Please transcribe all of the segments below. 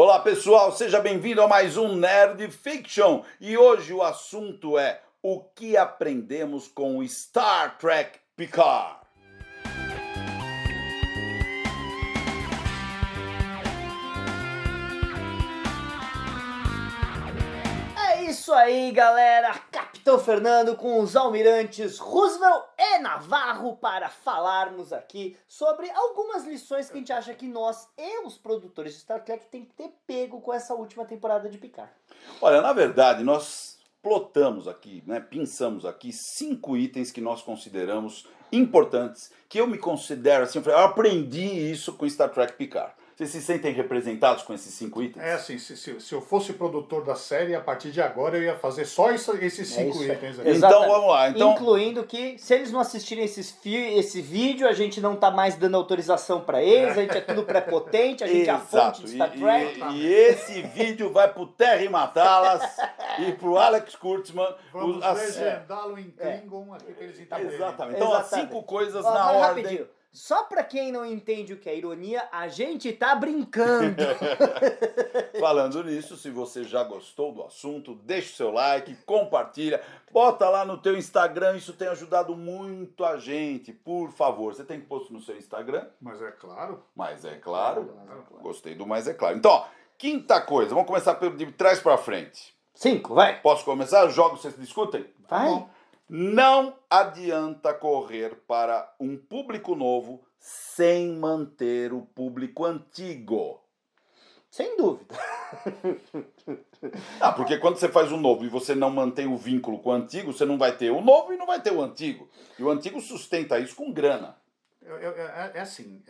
Olá pessoal, seja bem-vindo a mais um Nerd Fiction e hoje o assunto é o que aprendemos com Star Trek Picard. É isso aí, galera! Capitão Fernando com os almirantes Roosevelt e Navarro para falarmos aqui sobre algumas lições que a gente acha que nós e os produtores de Star Trek tem que ter pego com essa última temporada de Picard. Olha, na verdade, nós plotamos aqui, pensamos aqui 5 itens que nós consideramos importantes, que eu me considero assim, eu aprendi isso com Star Trek Picard. Vocês se sentem representados com esses 5 itens? É assim, se eu fosse produtor da série, a partir de agora eu ia fazer só esses 5 itens aí. Então vamos lá. Então... Incluindo que, se eles não assistirem esse vídeo, a gente não tá mais dando autorização pra eles, a gente é tudo prepotente, a gente é a fonte de Star Trek. E esse vídeo vai pro Terry Matalas e pro Alex Kurtzman. Vamos legendá-lo em Klingon aqui pra eles entenderem. Exatamente. Então as 5 coisas na mas ordem. rapidinho. Só pra quem não entende o que é ironia, a gente tá brincando. Falando nisso, se você já gostou do assunto, deixa o seu like, compartilha, bota lá no teu Instagram, isso tem ajudado muito a gente, por favor. Você tem posto no seu Instagram? Mas é claro. Mas é claro. Gostei do mas é claro. Então, ó, quinta coisa, vamos começar de trás pra frente. 5, vai. Posso começar? Jogos vocês discutem? Vai. Não adianta correr para um público novo sem manter o público antigo. Sem dúvida. Porque quando você faz o novo e você não mantém o vínculo com o antigo, você não vai ter o novo e não vai ter o antigo. E o antigo sustenta isso com grana. É assim,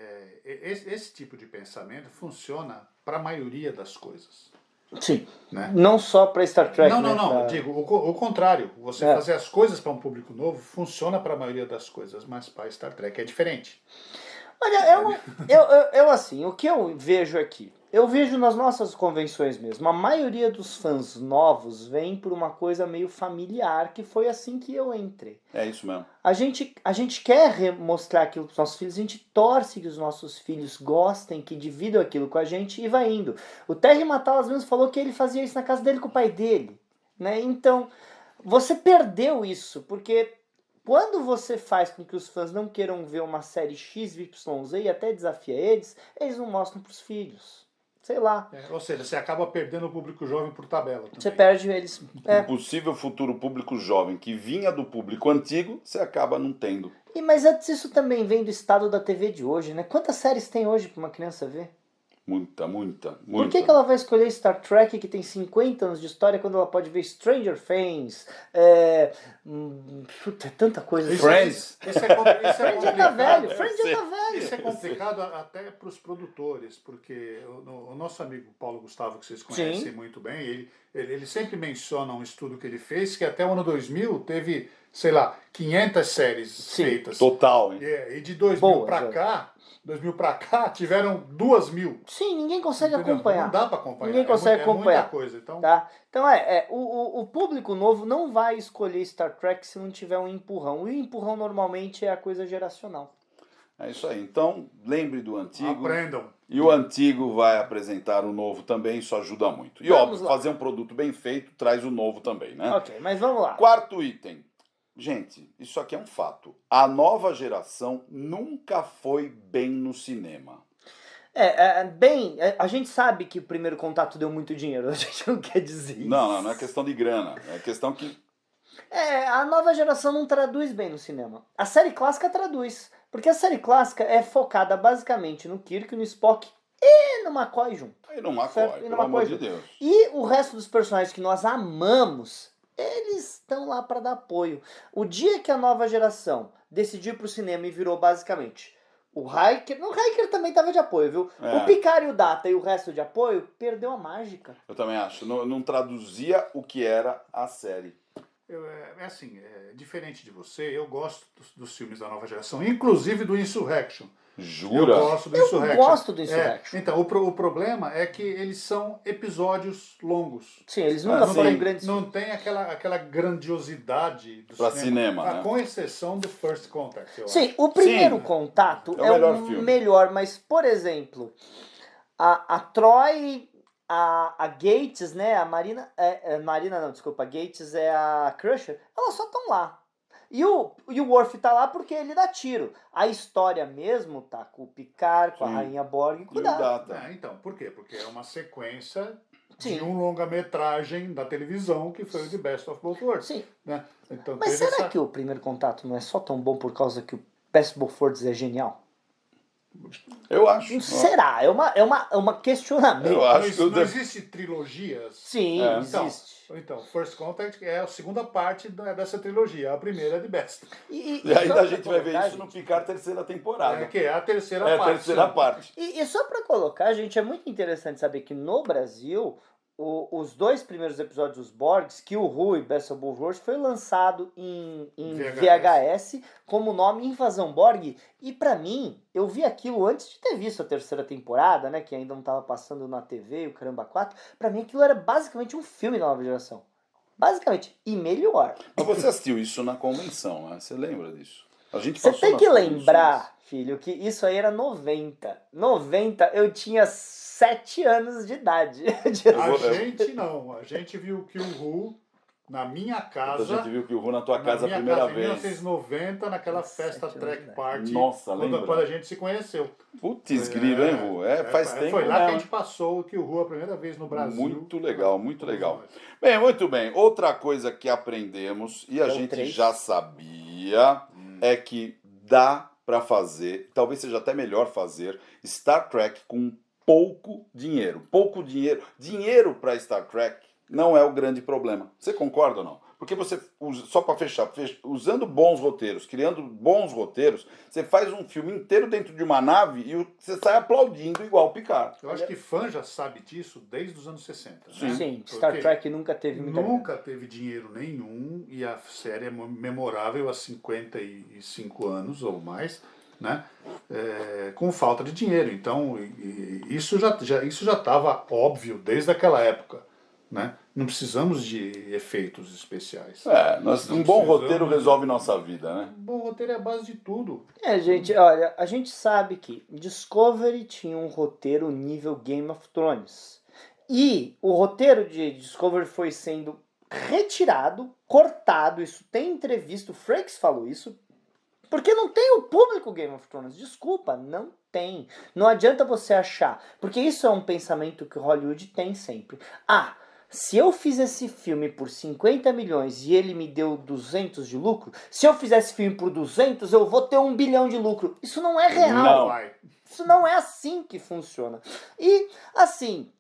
esse tipo de pensamento funciona para a maioria das coisas. Sim. Né? Não só para Star Trek. Não. Digo, o contrário. Você fazer as coisas para um público novo funciona para a maioria das coisas, mas para Star Trek é diferente. Olha, eu assim, o que eu vejo aqui? Eu vejo nas nossas convenções mesmo, a maioria dos fãs novos vem por uma coisa meio familiar, que foi assim que eu entrei. É isso mesmo. A gente quer mostrar aquilo para os nossos filhos, a gente torce que os nossos filhos gostem, que dividam aquilo com a gente e vai indo. O Terry Matalas mesmo falou que ele fazia isso na casa dele com o pai dele, né? Então, você perdeu isso, porque quando você faz com que os fãs não queiram ver uma série XYZ e até desafia eles não mostram para os filhos. Sei lá. Ou seja, você acaba perdendo o público jovem por tabela também. Você perde eles. Um possível futuro público jovem que vinha do público antigo, você acaba não tendo. Mas isso também vem do estado da TV de hoje, né? Quantas séries tem hoje para uma criança ver? Muita. Por que ela vai escolher Star Trek, que tem 50 anos de história, quando ela pode ver Stranger Things? É tanta coisa. Friends? Isso é complicado. Friends já tá velho. Friends já tá velho. Isso é complicado até para os produtores, porque o nosso amigo Paulo Gustavo, que vocês conhecem muito bem, ele sempre menciona um estudo que ele fez, que até o ano 2000 teve, sei lá, 500 séries feitas. Total, hein? E de 2000 para cá, tiveram 2.000. Sim, ninguém consegue acompanhar. Não dá para acompanhar. Ninguém consegue acompanhar. Muita coisa. Então, então o público novo não vai escolher Star Trek se não tiver um empurrão. E o empurrão normalmente é a coisa geracional. É isso aí. Então, lembre do antigo. Aprendam. E o antigo vai apresentar o novo também, isso ajuda muito. E óbvio, fazer um produto bem feito traz o novo também, né? Ok, mas vamos lá. Quarto item. Gente, isso aqui é um fato. A nova geração nunca foi bem no cinema. A gente sabe que o primeiro contato deu muito dinheiro, a gente não quer dizer isso. Não é questão de grana, é questão que... A nova geração não traduz bem no cinema. A série clássica traduz, porque a série clássica é focada basicamente no Kirk, no Spock e no McCoy junto. E no McCoy, pelo amor de Deus. E o resto dos personagens que nós amamos, eles estão lá para dar apoio. O dia que a nova geração decidiu ir pro cinema e virou basicamente o Riker também tava de apoio, viu? O Picard e o Data e o resto de apoio perdeu a mágica. Eu também acho. Não traduzia o que era a série. Diferente de você, eu gosto dos filmes da nova geração, inclusive do Insurrection. Jura? Eu gosto do Insurrection. Eu gosto do Insurrection. Então, o problema é que eles são episódios longos. Sim, eles nunca foram grandes. Não tem aquela grandiosidade do cinema, né? Com exceção do First Contact, eu Sim, acho. o primeiro contato é o filme. melhor, mas, por exemplo, a Troy a Gates, né, a Marina, Marina não, desculpa, a Gates é a Crusher, elas só estão lá. E o Worf tá lá porque ele dá tiro. A história mesmo tá com o Picard, com a Sim. Rainha Borg e com o E o Data. Data. Então, por quê? Porque é uma sequência Sim. de um longa-metragem da televisão que foi o The Best of Both Worlds. Sim. Né? Então, Mas teve será essa... que o Primeiro Contato não é só tão bom por causa que o Best of Both Worlds é genial? Eu acho. Será? É uma questionamento. Eu acho que Não existe trilogias? Sim, existe. Então, First Contact é a segunda parte dessa trilogia. A primeira é The Best. E ainda a gente vai ver isso no Picard terceira temporada. Que é a terceira É a parte. terceira parte. E só pra colocar, gente, é muito interessante saber que no Brasil, os 2 primeiros episódios dos Borgs, Kill Who e Best of Both Worlds, foi lançado em VHS como nome Invasão Borg. E pra mim, eu vi aquilo antes de ter visto a terceira temporada, né, que ainda não tava passando na TV, o Caramba 4. Pra mim aquilo era basicamente um filme da nova geração. Basicamente. E melhor. Mas você assistiu isso na convenção, né? Você lembra disso? A gente Você passou tem nas que convenções. lembrar, filho, que isso aí era 90. 90 eu tinha 7 anos de idade. A gente não. A gente viu Kill Who na minha casa. A gente viu que o Ru na tua Na casa a minha primeira casa, em vez. 1990, naquela festa 7 Track anos, né? Party. Nossa, lembra? Quando a gente se conheceu. Putz, grilo, hein, Ru? Faz tempo Foi lá que a mesmo. gente passou o Kill Who a primeira vez no Brasil. Muito legal, muito legal. Bem, muito bem. Outra coisa que aprendemos e a É o gente 3. já sabia é que dá pra fazer, talvez seja até melhor fazer, Star Trek com pouco dinheiro. Pouco dinheiro. Dinheiro pra Star Trek não é o grande problema. Você concorda ou não? Porque você, só para fechar, usando bons roteiros, criando bons roteiros, você faz um filme inteiro dentro de uma nave e você sai aplaudindo igual o Picard. Eu acho que fã já sabe disso desde os anos 60. Sim. Né? Sim, Star Porque Trek nunca teve muita nunca teve dinheiro nenhum e a série é memorável há 55 anos ou mais, né? Com falta de dinheiro. Então, isso já estava óbvio desde aquela época. Né? Não precisamos de efeitos especiais. Um bom roteiro resolve nossa vida, né? Um bom roteiro é a base de tudo. gente, olha, a gente sabe que Discovery tinha um roteiro nível Game of Thrones. E o roteiro de Discovery foi sendo retirado, cortado, isso tem entrevista, o Frakes falou isso, porque não tem o público Game of Thrones. Desculpa, não tem. Não adianta você achar, porque isso é um pensamento que Hollywood tem sempre. Se eu fiz esse filme por 50 milhões e ele me deu 200 de lucro, se eu fizesse filme por 200, eu vou ter 1 bilhão de lucro. Isso não é real. Não. Vai. Isso não é assim que funciona. E, assim,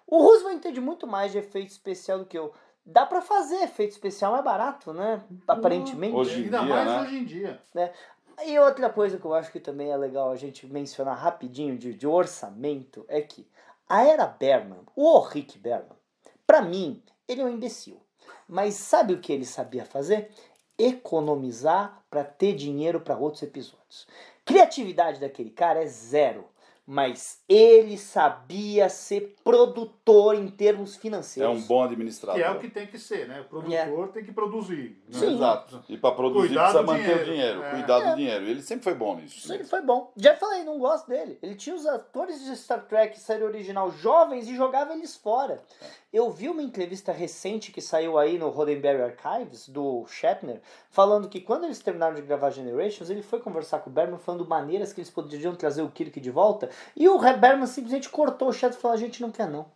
o Roosevelt entende muito mais de efeito especial do que eu. Dá pra fazer efeito especial mais barato, né? Aparentemente. Hoje em Ainda dia, mais né? hoje em dia. Né? E outra coisa que eu acho que também é legal a gente mencionar rapidinho de orçamento é que a era Berman, o Rick Berman, pra mim, ele é um imbecil. Mas sabe o que ele sabia fazer? Economizar pra ter dinheiro pra outros episódios. Criatividade daquele cara é zero. Mas ele sabia ser produtor em termos É financeiros. um bom administrador. Que é o que tem que ser, né? O produtor tem que produzir. Né? Sim. Exato. E para produzir Cuidar precisa do manter o dinheiro. dinheiro, É. cuidar do dinheiro. Ele sempre foi bom nisso. Isso ele foi bom. Já falei, não gosto dele. Ele tinha os atores de Star Trek, série original, jovens e jogava eles fora. Eu vi uma entrevista recente que saiu aí no Roddenberry Archives, do Shatner, falando que quando eles terminaram de gravar Generations, ele foi conversar com o Berman falando maneiras que eles poderiam trazer o Kirk de volta, e o Berman simplesmente cortou o Shatner e falou, a gente não quer não.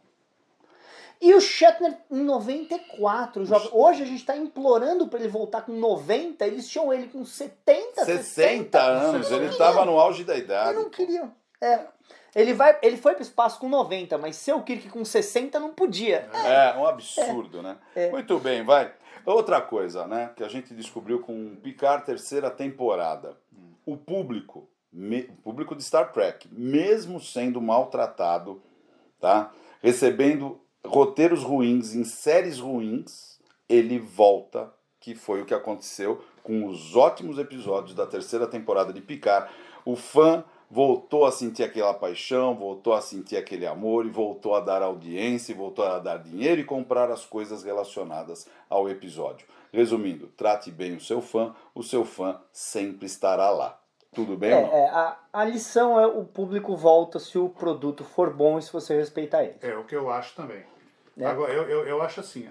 E o Shatner em 94, hoje a gente está implorando para ele voltar com 90, eles tinham ele com 70, 60 anos, ele estava no auge da idade. Eles não queriam. Ele foi pro espaço com 90, mas ser o Kirk com 60 não podia. É um absurdo, né? Muito bem, vai. Outra coisa, né, que a gente descobriu com Picard terceira temporada. O público de Star Trek, mesmo sendo maltratado, tá? Recebendo roteiros ruins em séries ruins, ele volta, que foi o que aconteceu com os ótimos episódios da terceira temporada de Picard. O fã voltou a sentir aquela paixão, voltou a sentir aquele amor e voltou a dar audiência, voltou a dar dinheiro e comprar as coisas relacionadas ao episódio. Resumindo, trate bem o seu fã sempre estará lá. tudo bem ou não? A lição é o público volta se o produto for bom e se você respeitar ele. É o que eu acho também. Né? Agora, eu acho assim,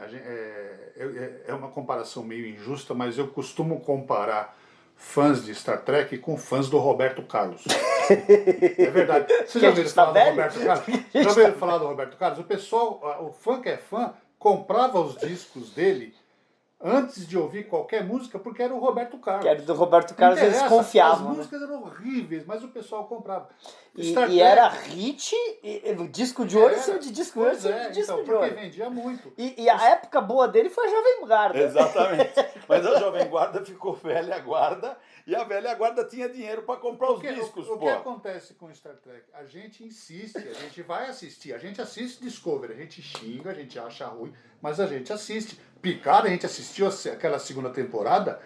é uma comparação meio injusta, mas eu costumo comparar fãs de Star Trek com fãs do Roberto Carlos. É verdade. Você já ouviu falar do Roberto Carlos? Já ouviu falar do Roberto Carlos? O pessoal, o fã que é fã, comprava os discos dele antes de ouvir qualquer música, porque era o Roberto Carlos. Que era do Roberto Carlos, eles confiavam. As músicas eram horríveis, mas o pessoal comprava. E era hit, disco de ouro, seu de disco de ouro, seu de disco de ouro. Porque vendia muito. E a época boa dele foi a Jovem Guarda. Exatamente. Mas a Jovem Guarda ficou velha guarda e a velha guarda tinha dinheiro para comprar os discos. O que acontece com Star Trek? A gente insiste, a gente vai assistir, a gente assiste Discovery, a gente xinga, a gente acha ruim, mas a gente assiste. Picard, a gente assistiu aquela segunda temporada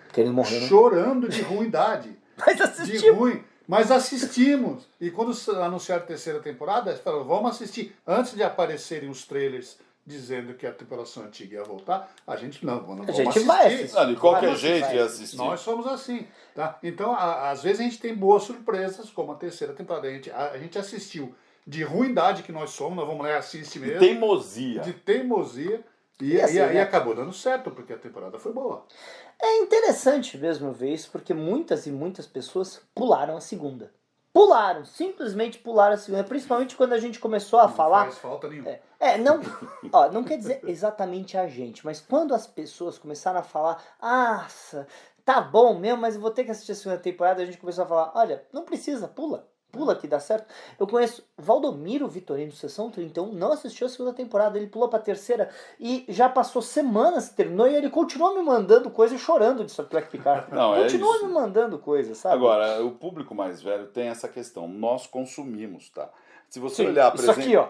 chorando de ruindade. Mas assistimos. De ruim. Mas assistimos. E quando anunciaram a terceira temporada, eles falaram, vamos assistir. Antes de aparecerem os trailers dizendo que a tripulação antiga ia voltar, a gente vamos assistir. Vai assistir. Não, de qualquer jeito ia assistir. Nós somos assim. Tá? Então, às vezes a gente tem boas surpresas, como a terceira temporada. A gente assistiu de ruindade que nós somos, nós vamos lá e assistir mesmo. De teimosia. E acabou dando certo, porque a temporada foi boa. É interessante mesmo ver isso, porque muitas e muitas pessoas pularam a segunda. Pularam, simplesmente pularam a segunda. Principalmente quando a gente começou a falar... Não faz falta nenhuma. Não quer dizer exatamente a gente, mas quando as pessoas começaram a falar, tá bom mesmo, mas eu vou ter que assistir a segunda temporada, a gente começou a falar, olha, não precisa, pula que dá certo. Eu conheço Valdomiro Vitorino, Sessão 31, não assistiu a segunda temporada, ele pulou pra terceira e já passou semanas que terminou e ele continua me mandando coisa chorando de Star Trek Picard. Continua me mandando coisa, sabe? Agora, o público mais velho tem essa questão, nós consumimos, tá? Se você olhar a isso aqui, ó.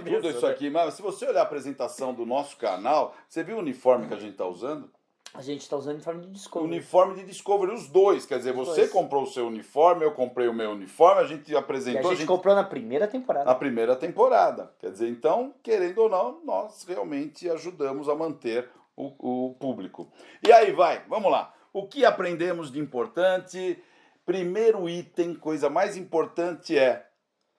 Tudo isso aqui, mas se você olhar a apresentação do nosso canal, você viu o uniforme que a gente tá usando? A gente tá usando uniforme de Discovery. Uniforme de Discovery, os dois. Quer dizer, você comprou o seu uniforme, eu comprei o meu uniforme, a gente apresentou... E a gente comprou na primeira temporada. Na primeira temporada. Quer dizer, então, querendo ou não, nós realmente ajudamos a manter o público. E aí vamos lá. O que aprendemos de importante? Primeiro item, coisa mais importante é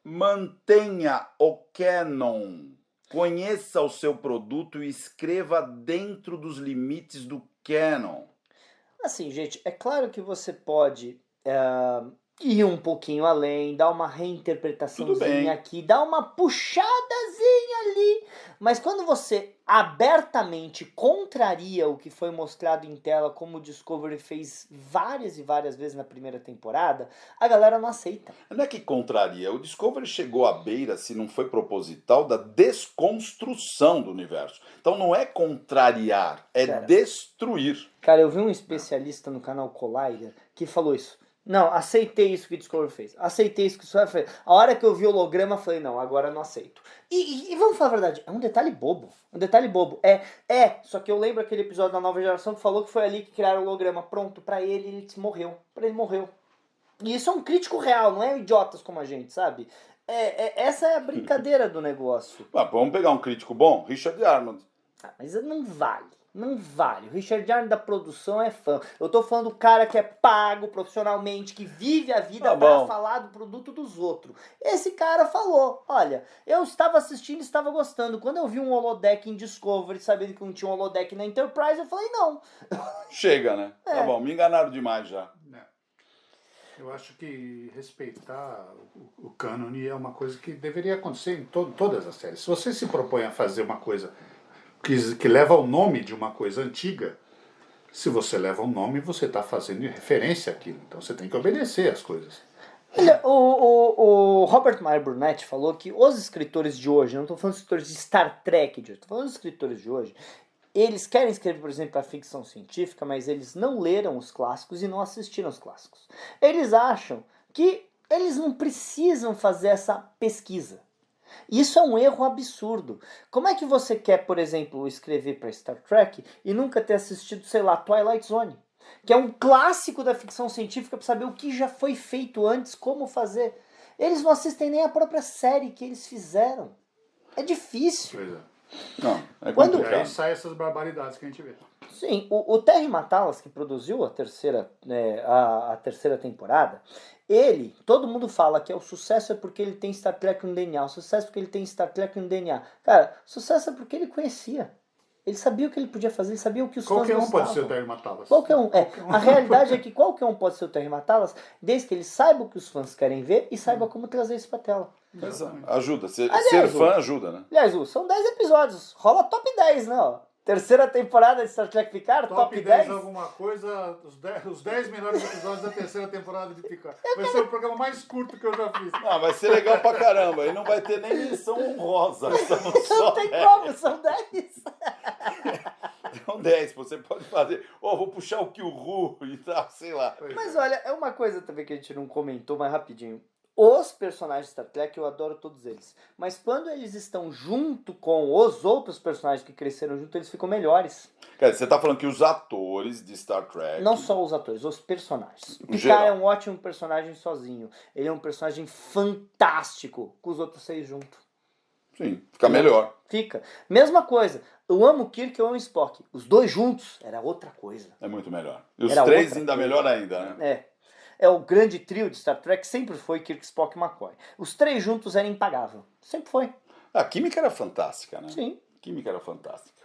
mantenha o canon. Conheça o seu produto e escreva dentro dos limites do canon. Assim, gente, é claro que você pode ir um pouquinho além, dar uma reinterpretaçãozinha aqui, dar uma puxadazinha ali, mas quando você abertamente contraria o que foi mostrado em tela, como o Discovery fez várias e várias vezes na primeira temporada, a galera não aceita. Não é que contraria, o Discovery chegou à beira, se não foi proposital, da desconstrução do universo. Então não é contrariar, é destruir. Cara, eu vi um especialista no canal Collider que falou isso. Não, aceitei isso que o Discovery fez. Aceitei isso que o Discovery fez. A hora que eu vi o holograma, falei, não, agora eu não aceito. E vamos falar a verdade, é um detalhe bobo. Um detalhe bobo. Só que eu lembro aquele episódio da Nova Geração que falou que foi ali que criaram o holograma. Pronto, pra ele morreu. Pra ele morreu. E isso é um crítico real, não é idiotas como a gente, sabe? Essa é a brincadeira do negócio. Vamos pegar um crítico bom? Richard Armand. Mas não vale. Não vale. O Richard Armand da produção é fã. Eu tô falando do cara que é pago profissionalmente, que vive a vida pra falar do produto dos outros. Esse cara falou, olha, eu estava assistindo e estava gostando. Quando eu vi um holodeck em Discovery, sabendo que não tinha um holodeck na Enterprise, eu falei, não. Chega, né? Tá bom, me enganaram demais já. Eu acho que respeitar o cânone é uma coisa que deveria acontecer em todas as séries. Se você se propõe a fazer uma coisa que leva o nome de uma coisa antiga, se você leva o nome, você está fazendo referência àquilo. Então você tem que obedecer às coisas. Olha, o Robert Meyer Burnett falou que os escritores de hoje, não estou falando dos escritores de Star Trek de hoje, estou falando dos escritores de hoje, eles querem escrever, por exemplo, a ficção científica, mas eles não leram os clássicos e não assistiram os clássicos. Eles acham que eles não precisam fazer essa pesquisa. Isso é um erro absurdo. Como é que você quer, por exemplo, escrever para Star Trek e nunca ter assistido, sei lá, Twilight Zone? Que é um clássico da ficção científica para saber o que já foi feito antes, como fazer. Eles não assistem nem a própria série que eles fizeram. É difícil. Pois é. Não, é complicado. E aí saem essas barbaridades que a gente vê. Sim, o Terry Matalas, que produziu a terceira, a terceira temporada, todo mundo fala que o sucesso é porque ele tem Star Trek no DNA, o sucesso é porque ele tem Star Trek no DNA. Cara, o sucesso é porque ele conhecia. Ele sabia o que ele podia fazer, ele sabia o que os fãs gostavam. Qualquer um pode ser o Terry Matalas. Qualquer um. A realidade é que qualquer um pode ser o Terry Matalas, desde que ele saiba o que os fãs querem ver e saiba como trazer isso pra tela. Mas ajuda. Ser Aliás, fã ajuda, né? Aliás, são 10 episódios. Rola top 10, né? Ó. Terceira temporada de Star Trek Picard, top 10. Alguma coisa, os 10 melhores episódios da terceira temporada de Picard. Vai ser o programa mais curto que eu já fiz. Ah, vai ser legal pra caramba. E não vai ter nem menção honrosa. Não tem como, são 10. São 10, você pode fazer. Vou puxar o Kyuhu e tal, sei lá. Mas olha, é uma coisa também que a gente não comentou, mas rapidinho. Os personagens de Star Trek, eu adoro todos eles. Mas quando eles estão junto com os outros personagens que cresceram junto, eles ficam melhores. Cara, você tá falando que os atores de Star Trek... Não só os atores, os personagens. O Em Picard geral. é um ótimo personagem sozinho. Ele é um personagem fantástico com os outros 6 juntos. Sim, fica melhor. Fica. Mesma coisa. Eu amo o Kirk, eu amo o Spock. Os dois juntos era outra coisa. É muito melhor. E os Era 3 outra ainda coisa. melhor ainda, né? É o grande trio de Star Trek, sempre foi Kirk, Spock e McCoy. Os 3 juntos era impagável. Sempre foi. A química era fantástica, né? Sim. A química era fantástica.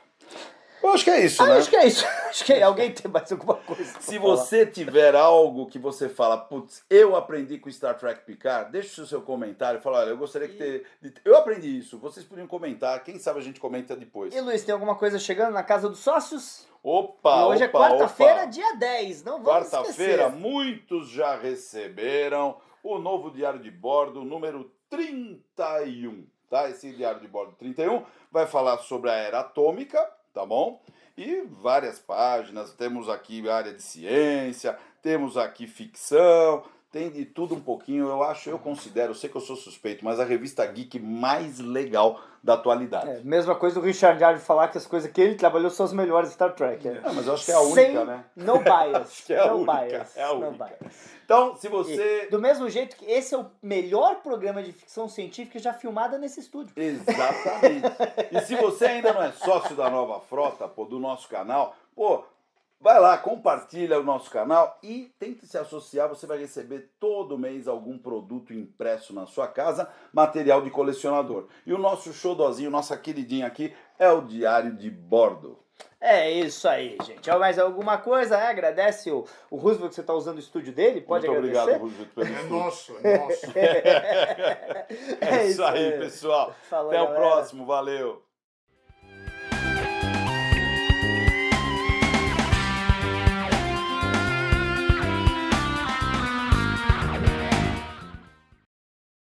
Eu acho que é isso, né? Acho que é isso. Acho que alguém tem mais alguma coisa pra Se falar. você tiver algo que você fala, putz, eu aprendi com Star Trek Picard, deixe o seu comentário. Fala, olha, eu gostaria que eu aprendi isso. Vocês podiam comentar. Quem sabe a gente comenta depois. E Luiz, tem alguma coisa chegando na casa dos sócios? Opa, E hoje é opa, quarta-feira, opa. dia 10. Não vamos Quarta-feira, esquecer. muitos já receberam o novo Diário de Bordo, número 31. Tá? Esse Diário de Bordo 31 vai falar sobre a era atômica, tá bom? E várias páginas, temos aqui área de ciência, temos aqui ficção, tem de tudo um pouquinho. Eu considero, eu sei que eu sou suspeito, mas a revista geek mais legal da atualidade. Mesma coisa do Richard Jarvis falar que as coisas que ele trabalhou são as melhores de Star Trek. Mas eu acho que é a única, né? No bias. Acho que é a no única, bias. é a no única. bias. Então, se você... Do mesmo jeito que esse é o melhor programa de ficção científica já filmado nesse estúdio. Exatamente. E se você ainda não é sócio da Nova Frota, do nosso canal, vai lá, compartilha o nosso canal e tente se associar. Você vai receber todo mês algum produto impresso na sua casa, material de colecionador. E o nosso xodózinho, nossa queridinha aqui, é o Diário de Bordo. É isso aí, gente. Mais alguma coisa? Agradece o Roosevelt que você está usando o estúdio dele? Pode Muito agradecer? obrigado, Roosevelt, pelo É estudo. nosso. É isso aí, pessoal. Falou, Até o galera. próximo. Valeu.